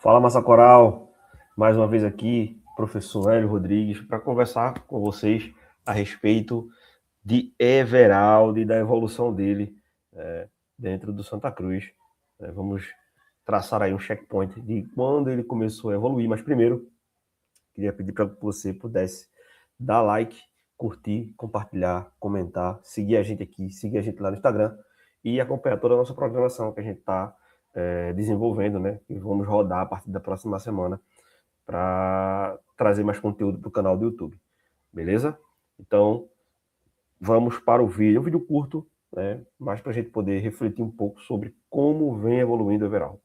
Fala, Massa Coral, mais uma vez aqui, professor Hélio Rodrigues, para conversar com vocês a respeito de Everaldo e da evolução dele dentro do Santa Cruz. Vamos traçar aí um checkpoint de quando ele começou a evoluir, mas primeiro, queria pedir para que você pudesse dar like, curtir, compartilhar, comentar, seguir a gente aqui, seguir a gente lá no Instagram e acompanhar toda a nossa programação que a gente está desenvolvendo, né? E vamos rodar a partir da próxima semana para trazer mais conteúdo para o canal do YouTube. Beleza? Então, vamos para o vídeo. É um vídeo curto, né? Mas para a gente poder refletir um pouco sobre como vem evoluindo o Everaldo.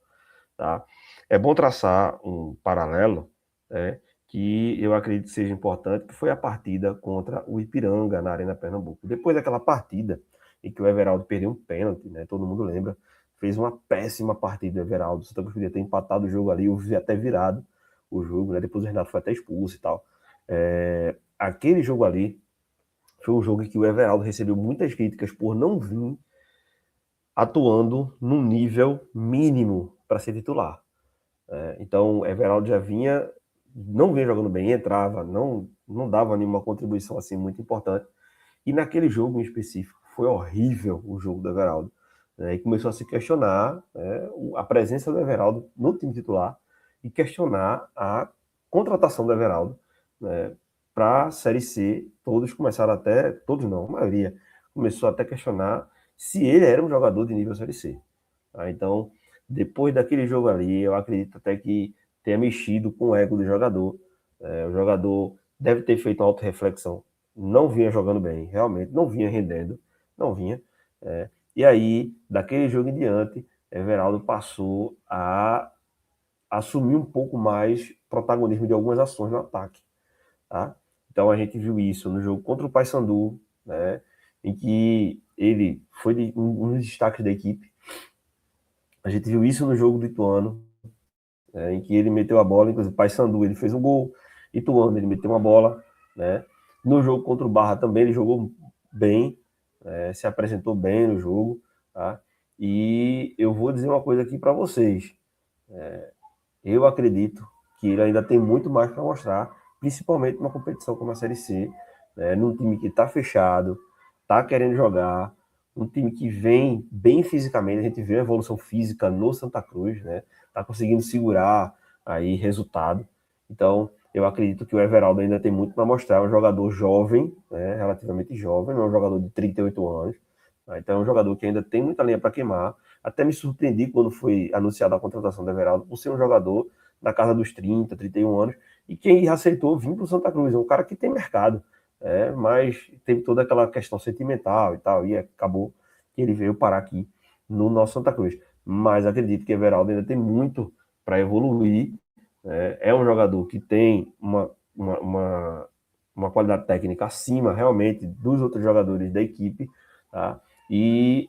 Tá? É bom traçar um paralelo, né, que eu acredito que seja importante, que foi a partida contra o Ipiranga na Arena Pernambuco. Depois daquela partida em que o Everaldo perdeu um pênalti, né, todo mundo lembra, fez uma péssima partida o Everaldo. O Santa Cruz podia ter empatado o jogo ali, eu vi até virado o jogo, né, depois o Renato foi até expulso e tal. Aquele jogo ali foi um jogo em que o Everaldo recebeu muitas críticas por não vir atuando num nível mínimo para ser titular. Então, Everaldo já não vinha jogando bem, entrava, não dava nenhuma contribuição assim muito importante. E naquele jogo em específico, foi horrível o jogo do Everaldo. E começou a se questionar a presença do Everaldo no time titular e questionar a contratação do Everaldo para a Série C. Todos começaram até, todos não, a maioria, começou até a questionar se ele era um jogador de nível Série C. Então, depois daquele jogo ali, eu acredito até que tenha mexido com o ego do jogador. O jogador deve ter feito uma autorreflexão. Não vinha jogando bem, realmente, não vinha rendendo, não vinha. E aí, daquele jogo em diante, Everaldo passou a assumir um pouco mais protagonismo de algumas ações no ataque. Tá? Então a gente viu isso no jogo contra o Paysandu, né, em que ele foi um dos destaques da equipe. A gente viu isso no jogo do Ituano, em que ele meteu a bola, inclusive Paysandu, ele fez um gol, Ituano, ele meteu uma bola, né? No jogo contra o Barra também ele jogou bem, se apresentou bem no jogo, tá? E eu vou dizer uma coisa aqui para vocês, eu acredito que ele ainda tem muito mais para mostrar, principalmente numa competição como a Série C, né? Num time que está fechado, está querendo jogar, um time que vem bem fisicamente, a gente vê a evolução física no Santa Cruz, né? Tá conseguindo segurar aí resultado. Então, eu acredito que o Everaldo ainda tem muito para mostrar, é um jogador jovem, né? Relativamente jovem, não é um jogador de 38 anos, tá? Então é um jogador que ainda tem muita lenha para queimar. Até me surpreendi quando foi anunciada a contratação do Everaldo, por ser um jogador na casa dos 30, 31 anos, e quem aceitou vir para o Santa Cruz, é um cara que tem mercado, mas teve toda aquela questão sentimental e tal, e acabou que ele veio parar aqui no nosso Santa Cruz. Mas acredito que Everaldo ainda tem muito para evoluir, é um jogador que tem uma qualidade técnica acima, realmente, dos outros jogadores da equipe, tá? E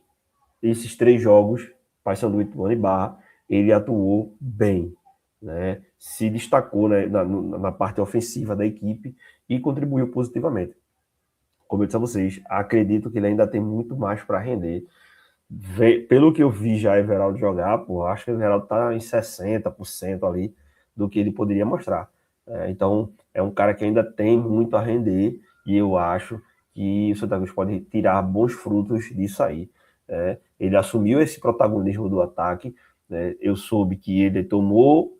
esses 3 jogos, Paysandu, Ituano e Barra, ele atuou bem, né? Se destacou, né, na parte ofensiva da equipe e contribuiu positivamente. Como eu disse a vocês, acredito que ele ainda tem muito mais para render. Pelo que eu vi já Everaldo jogar, pô, acho que o Everaldo está em 60% ali do que ele poderia mostrar. Então, é um cara que ainda tem muito a render e eu acho que o Santa Cruz pode tirar bons frutos disso aí. Ele assumiu esse protagonismo do ataque, né? Eu soube que ele tomou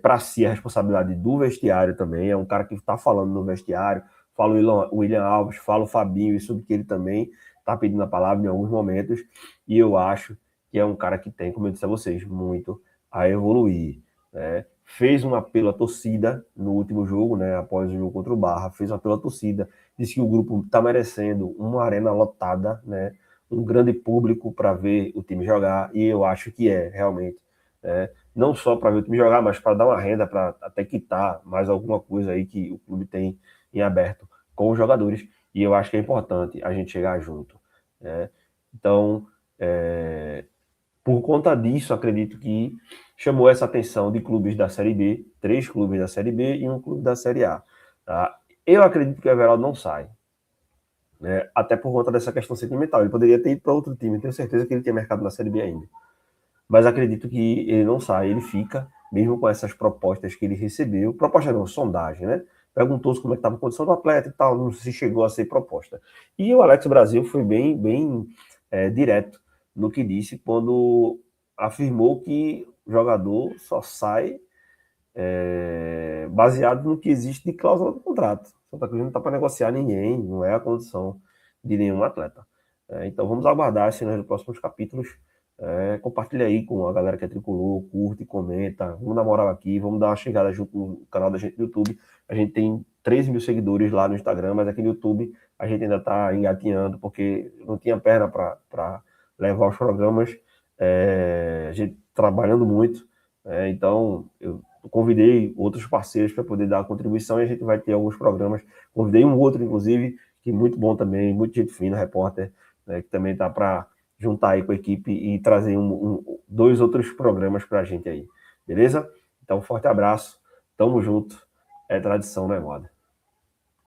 para si a responsabilidade do vestiário também, é um cara que está falando no vestiário, fala o William Alves, fala o Fabinho, e soube que ele também está pedindo a palavra em alguns momentos, e eu acho que é um cara que tem, como eu disse a vocês, muito a evoluir. Fez um apelo à torcida no último jogo, né, após o jogo contra o Barra, fez um apelo à torcida, disse que o grupo está merecendo uma arena lotada, né, um grande público para ver o time jogar, e eu acho que realmente. Não só para ver o time jogar, mas para dar uma renda, para até quitar mais alguma coisa aí que o clube tem em aberto com os jogadores, e eu acho que é importante a gente chegar junto. Então, por conta disso, acredito que chamou essa atenção de clubes da Série B, 3 clubes da Série B e um clube da Série A. Tá? Eu acredito que o Everaldo não sai, né? Até por conta dessa questão sentimental. Ele poderia ter ido para outro time, tenho certeza que ele tem mercado na Série B ainda. Mas acredito que ele não sai, ele fica, mesmo com essas propostas que ele recebeu, proposta não, sondagem, né? Perguntou-se como é que estava a condição do atleta e tal, não se chegou a ser proposta. E o Alex Brasil foi bem direto no que disse quando afirmou que o jogador só sai baseado no que existe de cláusula do contrato. Santa Cruz não está para negociar ninguém, não é a condição de nenhum atleta. Então vamos aguardar assim, nos próximos capítulos. Compartilha aí com a galera que é tricolor, curte, comenta. Vamos dar moral aqui, vamos dar uma chegada junto no canal da gente no YouTube. A gente tem 13 mil seguidores lá no Instagram, mas aqui no YouTube a gente ainda está engatinhando, porque não tinha perna para levar os programas. A gente trabalhando muito. Então, eu convidei outros parceiros para poder dar a contribuição e a gente vai ter alguns programas. Convidei um outro, inclusive, que é muito bom também, muito gente fina, repórter, né, que também está para juntar aí com a equipe e trazer dois outros programas para a gente aí. Beleza? Então, um forte abraço. Tamo junto. É tradição, não é moda.